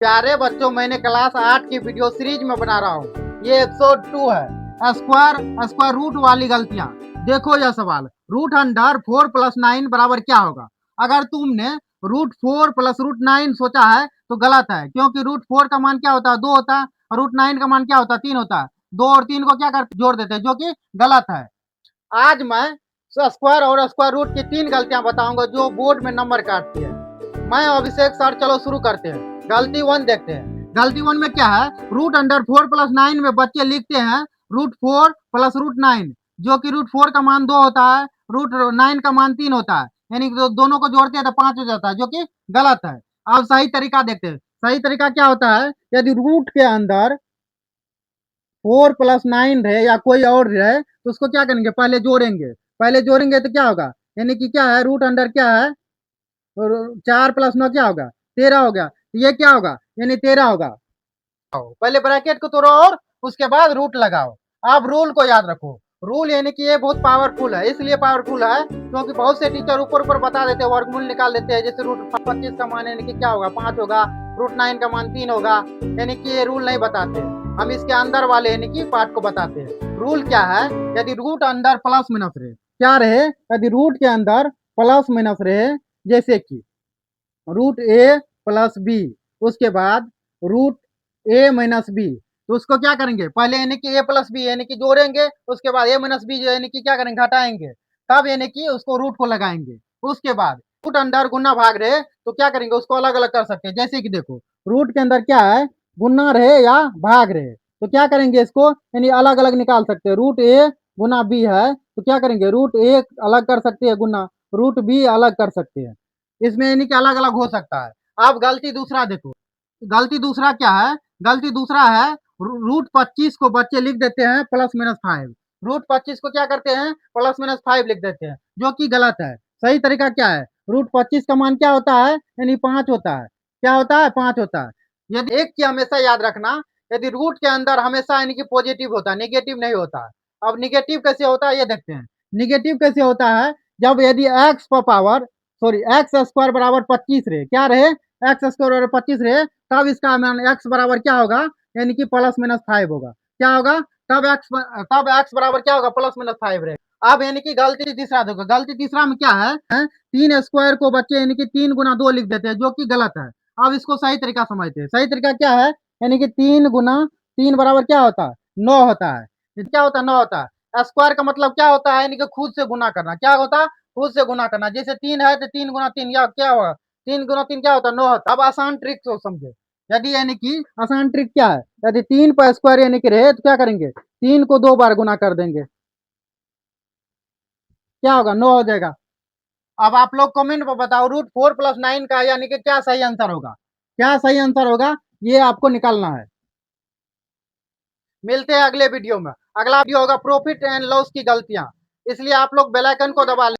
प्यारे बच्चों, मैंने क्लास 8 की वीडियो सीरीज में बना रहा हूँ। ये एपिसोड 2 है। स्क्वायर स्क्वायर रूट वाली गलतियां। देखो यह सवाल, रूट अंडर 4 प्लस 9 बराबर क्या होगा। अगर तुमने रूट 4 प्लस रूट 9 सोचा है तो गलत है, क्योंकि रूट 4 का मान क्या होता है, 2 होता है, और रूट 9 का मान क्या होता है, 3 होता है। 2 और 3 को क्या करते, जोड़ देते हैं, जो कि गलत है। आज मैं स्क्वायर और स्क्वायर रूट की 3 गलतियां बताऊंगा जो बोर्ड में नंबर काटती है। मैं अभिषेक सर, चलो शुरू करते हैं। गलती 1 देखते हैं। गलती 1 में क्या है, रूट अंडर 4 प्लस 9 में बच्चे लिखते हैं रूट 4 प्लस रूट 9, जो कि रूट 4 का मान 2 होता है, रूट 9 का मान 3 होता है, यानी कि दोनों को जोड़ते हैं तो 5 हो जाता है, जो कि गलत है। अब सही तरीका देखते हैं। सही तरीका क्या होता है, यदि रूट के अंदर 4 प्लस 9 रहे या कोई और रहे तो उसको क्या करेंगे, पहले जोड़ेंगे। पहले जोड़ेंगे तो क्या होगा, यानी कि क्या है, रूट अंडर क्या है, 4 प्लस 9 क्या होगा, 13 हो गया। ये क्या होगा, यानी 13 होगा। पहले ब्रैकेट को तोड़ो और उसके बाद रूट लगाओ। आप रूल को याद रखो। रूल यानी कि ये बहुत पावरफुल है, इसलिए पावरफुल है क्योंकि बहुत से टीचर ऊपर ऊपर बता देते हैं, वर्गमूल निकाल देते हैं। जैसे रूट 25 का मान यानी कि क्या होगा, 5 होगा, रूट 9 का मान 3 होगा, यानी कि ये रूल नहीं बताते। हम इसके अंदर वाले यानी कि पार्ट को बताते हैं। रूल क्या है, यदि रूट अंदर प्लस माइनस रहे, क्या रहे, यदि रूट के अंदर प्लस माइनस रहे, जैसे कि रूट ए प्लस बी, उसके बाद रूट ए माइनस बी, तो उसको क्या करेंगे, पहले यानी कि ए प्लस बी यानी कि जोड़ेंगे, उसके बाद ए माइनस बी यानी कि क्या करेंगे, घटाएंगे, तब यानी कि उसको रूट को लगाएंगे। उसके बाद रूट अंदर गुना भाग रहे तो क्या करेंगे, उसको अलग अलग कर सकते हैं। जैसे कि देखो, रूट के अंदर क्या है, गुना रहे या भाग रहे, तो क्या करेंगे, इसको यानी अलग अलग निकाल सकते हैं। रूट ए गुना बी है तो क्या करेंगे, रूट ए अलग कर सकते हैं गुना, रूट बी अलग कर सकते हैं। इसमें यानी कि अलग अलग हो सकता है। अब गलती दूसरा देखो। गलती दूसरा क्या है, गलती दूसरा है, रूट 25 को बच्चे लिख देते हैं +-5। रूट 25 को क्या करते हैं, +-5 लिख देते हैं, जो कि गलत है। सही तरीका क्या है, रूट 25 का मान क्या होता है, यानी 5 होता है। क्या होता है, 5 होता है। यदि एक की हमेशा याद रखना, यदि रूट के अंदर हमेशा यानी कि पॉजिटिव होता है, निगेटिव नहीं होता है। अब निगेटिव कैसे होता है ये देखते हैं। निगेटिव कैसे होता है, जब यदि एक्स पर पावर, सॉरी एक्स स्क्वायर बराबर 25 रहे, क्या रहे, एक्स स्क्वायर बराबर 25 रहे, तब इसका मान एक्स बराबर क्या होगा, यानी कि +-5 होगा। क्या होगा, तब एक्स बराबर क्या होगा, +-5 रहे। अब यानी कि गलती तीसरा देखो। गलती तीसरा में क्या है, 3 स्क्वायर को बच्चे यानी कि 3 गुना 2 लिख देते हैं, जो कि गलत है। अब इसको सही तरीका समझते हैं। सही तरीका क्या है, यानी कि 3 गुना 3 बराबर क्या होता है, 9 होता है। क्या होता है, 9 होता है। स्क्वायर का मतलब क्या होता है, यानी कि खुद से गुना करना। क्या होता है, खुद से गुना करना। जैसे 3 है तो 3 गुना 3 या क्या होगा, 3 गुना 3 क्या होता है, 9 होता है। अब आसान ट्रिक को समझे। यदि यानी कि आसान ट्रिक क्या है, यदि 3 पर स्क्वायर यानी कि रहे तो क्या करेंगे, 3 को 2 बार गुना कर देंगे, क्या होगा, 9 हो जाएगा। अब आप लोग कमेंट में बताओ, रूट 4 प्लस 9 का यानी कि क्या सही आंसर होगा। क्या सही आंसर होगा, ये आपको निकालना है। मिलते हैं अगले वीडियो में। अगला वीडियो होगा प्रॉफिट एंड लॉस की गलतियां, इसलिए आप लोग बेल आइकन को दबा लें।